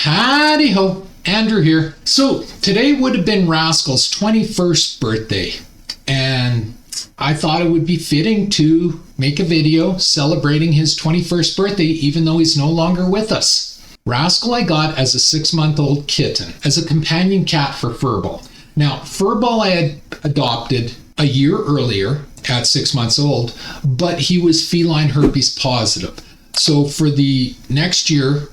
Howdy ho, Andrew here. So today would have been Rascals' 21st birthday, and I thought it would be fitting to make a video celebrating his 21st birthday even though he's no longer with us. Rascal I got as a 6-month-old kitten, as a companion cat for Furball. Now, Furball I had adopted a year earlier at 6 months old, but he was feline herpes positive. So for the next year,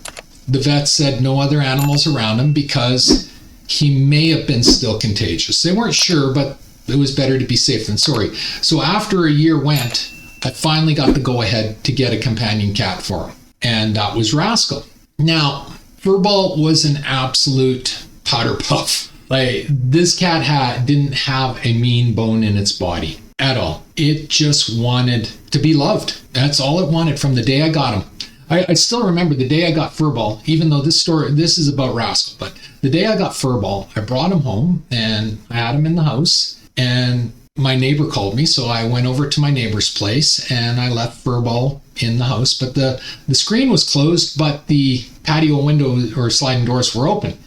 the vet said no other animals around him because he may have been still contagious. They weren't sure, but it was better to be safe than sorry. So after a year went, I finally got the go-ahead to get a companion cat for him, and that was Rascal. Now, Furball was an absolute powder puff. Like, this cat didn't have a mean bone in its body at all. It just wanted to be loved. That's all it wanted from the day I got him. I still remember the day I got Furball, even though this is about Rascal, but the day I got Furball, I brought him home and I had him in the house, and my neighbor called me, so I went over to my neighbor's place and I left Furball in the house, but the screen was closed, but the patio window or sliding doors were open.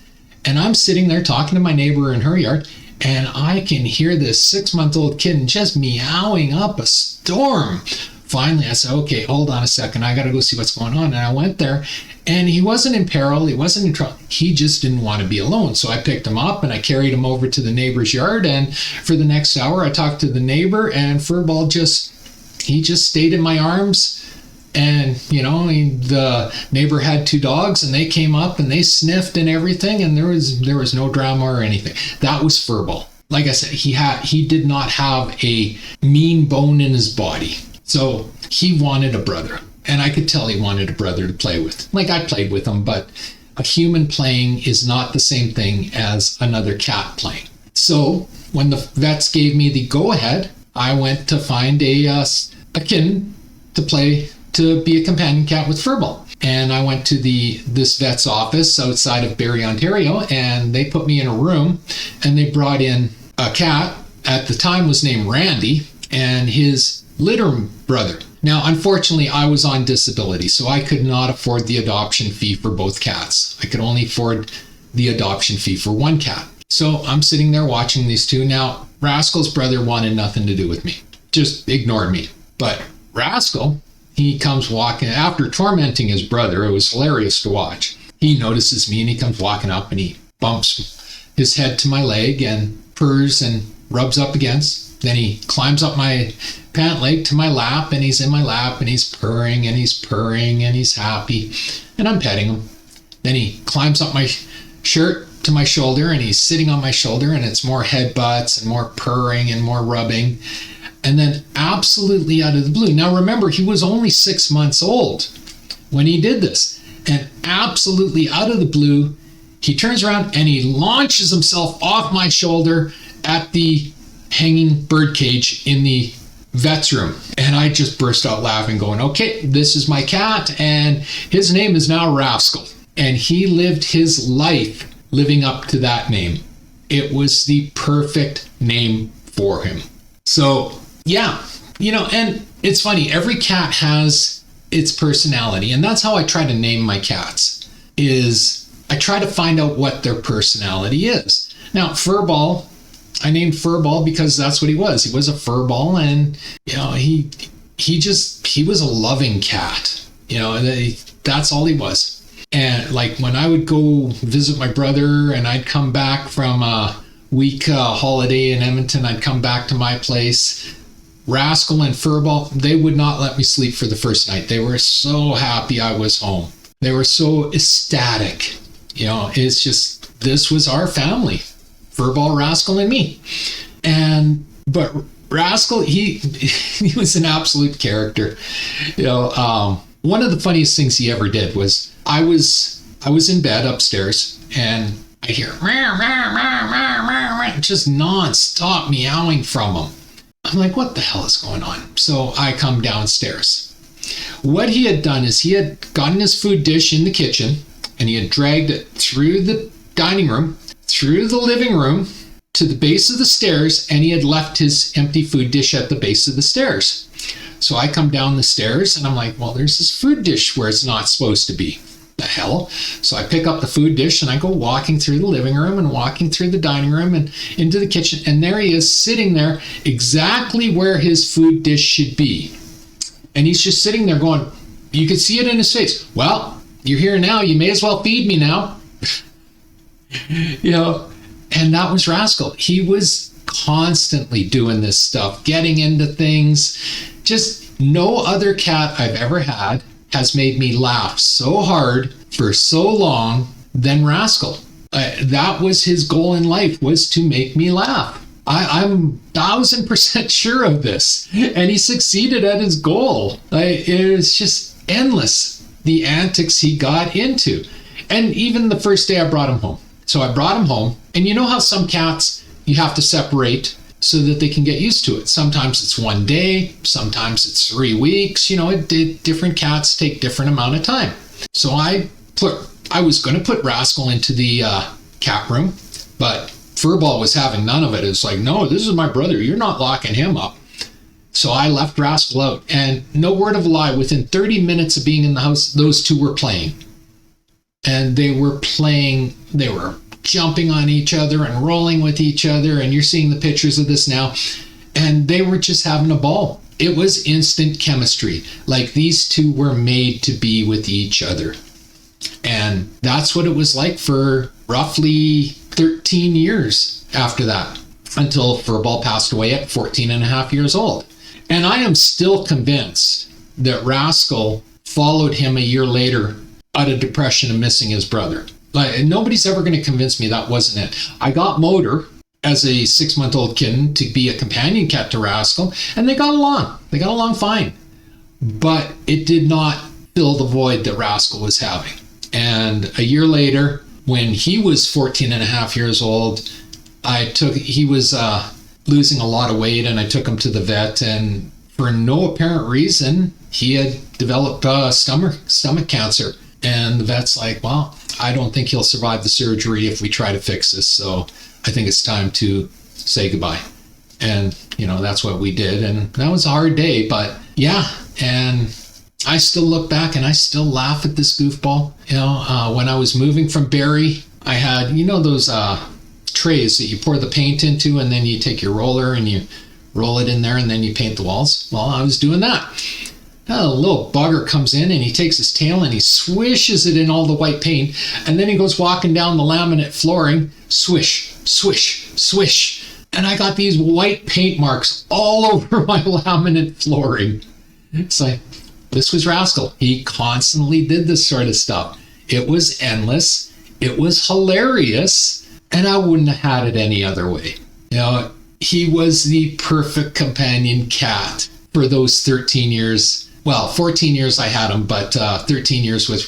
And I'm sitting there talking to my neighbor in her yard, and I can hear this 6-month-old kitten just meowing up a storm. Finally, I said, okay, hold on a second. I got to go see what's going on. And I went there, and he wasn't in peril. He wasn't in trouble. He just didn't want to be alone. So I picked him up and I carried him over to the neighbor's yard. And for the next hour, I talked to the neighbor, and Furball just stayed in my arms. And, the neighbor had 2 dogs, and they came up and they sniffed and everything. And there was no drama or anything. That was Furball. Like I said, he did not have a mean bone in his body. So he wanted a brother, and I could tell he wanted a brother to play with. Like, I played with him, but a human playing is not the same thing as another cat playing. So when the vets gave me the go-ahead, I went to find a kitten to be a companion cat with Furball. And I went to this vet's office outside of Barrie, Ontario, and they put me in a room, and they brought in a cat. At the time was named Randy, and his litter brother. Now, unfortunately, I was on disability, so I could not afford the adoption fee for both cats. I could only afford the adoption fee for one cat. So I'm sitting there watching these two. Now, Rascal's brother wanted nothing to do with me, just ignored me. But Rascal, he comes walking, after tormenting his brother, it was hilarious to watch. He notices me and he comes walking up and he bumps his head to my leg and purrs and rubs up against. Then he climbs up my pant leg to my lap, and he's in my lap, and he's purring and he's purring and he's happy, and I'm petting him. Then he climbs up my shirt to my shoulder, and he's sitting on my shoulder, and it's more headbutts and more purring and more rubbing. And then absolutely out of the blue, now remember, he was only 6 months old when he did this, and absolutely out of the blue, he turns around and he launches himself off my shoulder at the hanging bird cage in the vet's room. And I just burst out laughing, going, okay, this is my cat, and his name is now Rascal. And he lived his life living up to that name. It was the perfect name for him. So, yeah, and it's funny, every cat has its personality, and that's how I try to name my cats, is I try to find out what their personality is. Now, Furball, I named Furball because that's what he was. He was a furball, and he was a loving cat. That's all he was. And like when I would go visit my brother, and I'd come back from a week holiday in Edmonton, I'd come back to my place. Rascal and Furball, they would not let me sleep for the first night. They were so happy I was home. They were so ecstatic. It's just, this was our family. Furball, Rascal, and me. But Rascal, he was an absolute character. One of the funniest things he ever did was I was in bed upstairs, and I hear just non-stop meowing from him. I'm like, what the hell is going on? So I come downstairs. What he had done is he had gotten his food dish in the kitchen, and he had dragged it through the dining room, through the living room, to the base of the stairs, and he had left his empty food dish at the base of the stairs. So I come down the stairs, and I'm like, well, there's this food dish where it's not supposed to be. The hell? So I pick up the food dish and I go walking through the living room and walking through the dining room and into the kitchen. And there he is sitting there exactly where his food dish should be. And he's just sitting there going, you could see it in his face. Well, you're here now. You may as well feed me now. You know, and that was Rascal. He was constantly doing this stuff, getting into things. Just no other cat I've ever had has made me laugh so hard for so long than Rascal. That was his goal in life, was to make me laugh. I'm 1000% sure of this. And he succeeded at his goal. It was just endless, the antics he got into. And even the first day I brought him home. So I brought him home. And you know how some cats you have to separate so that they can get used to it. Sometimes it's one day, sometimes it's 3 weeks. You know, different cats take different amount of time. So I was going to put Rascal into the cat room, but Furball was having none of it. It's like, no, this is my brother. You're not locking him up. So I left Rascal out. And no word of a lie, within 30 minutes of being in the house, those two were playing. And they were jumping on each other and rolling with each other. And you're seeing the pictures of this now. And they were just having a ball. It was instant chemistry. Like these two were made to be with each other. And that's what it was like for roughly 13 years after that, until Furball passed away at 14 and a half years old. And I am still convinced that Rascal followed him a year later out of depression and missing his brother. Like, nobody's ever going to convince me that wasn't it. I got Motor as a 6-month-old kitten to be a companion cat to Rascal, and they got along. They got along fine. But it did not fill the void that Rascal was having. And a year later, when he was 14 and a half years old, he was losing a lot of weight, and I took him to the vet, and for no apparent reason, he had developed stomach cancer. And the vet's like, well, I don't think he'll survive the surgery if we try to fix this. So I think it's time to say goodbye. And, you know, that's what we did. And that was a hard day, but yeah. And I still look back and I still laugh at this goofball. You know, when I was moving from Barrie, I had, you know, those trays that you pour the paint into, and then you take your roller and you roll it in there and then you paint the walls. Well, I was doing that. A little bugger comes in and he takes his tail and he swishes it in all the white paint, and then he goes walking down the laminate flooring, swish, swish, swish. And I got these white paint marks all over my laminate flooring. It's like, this was Rascal. He constantly did this sort of stuff. It was endless. It was hilarious. And I wouldn't have had it any other way. You know, he was the perfect companion cat for those 13 years. Well, 14 years I had him, but 13 years with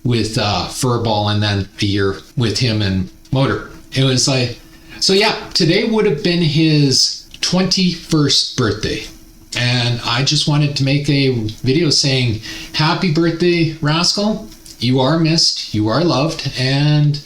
Furball, and then a year with him and Motor. It was like, so yeah, today would have been his 21st birthday. And I just wanted to make a video saying, happy birthday, Rascal. You are missed, you are loved, and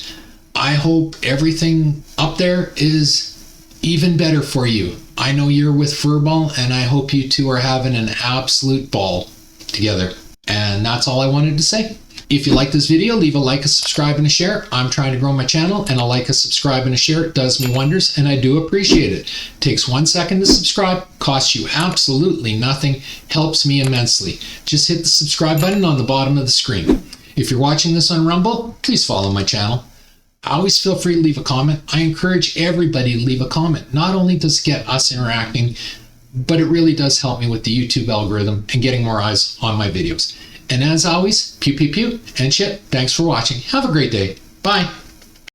I hope everything up there is even better for you. I know you're with Furball, and I hope you two are having an absolute ball together. And that's all I wanted to say. If you like this video, leave a like, a subscribe, and a share. I'm trying to grow my channel, and a like, a subscribe, and a share, it does me wonders, and I do appreciate it. It takes 1 second to subscribe, costs you absolutely nothing, helps me immensely. Just hit the subscribe button on the bottom of the screen. If you're watching this on Rumble, please follow my channel. Always feel free to leave a comment. I encourage everybody to leave a comment. Not only does it get us interacting, but it really does help me with the YouTube algorithm and getting more eyes on my videos. And as always, pew, pew, pew, and shit. Thanks for watching. Have a great day. Bye.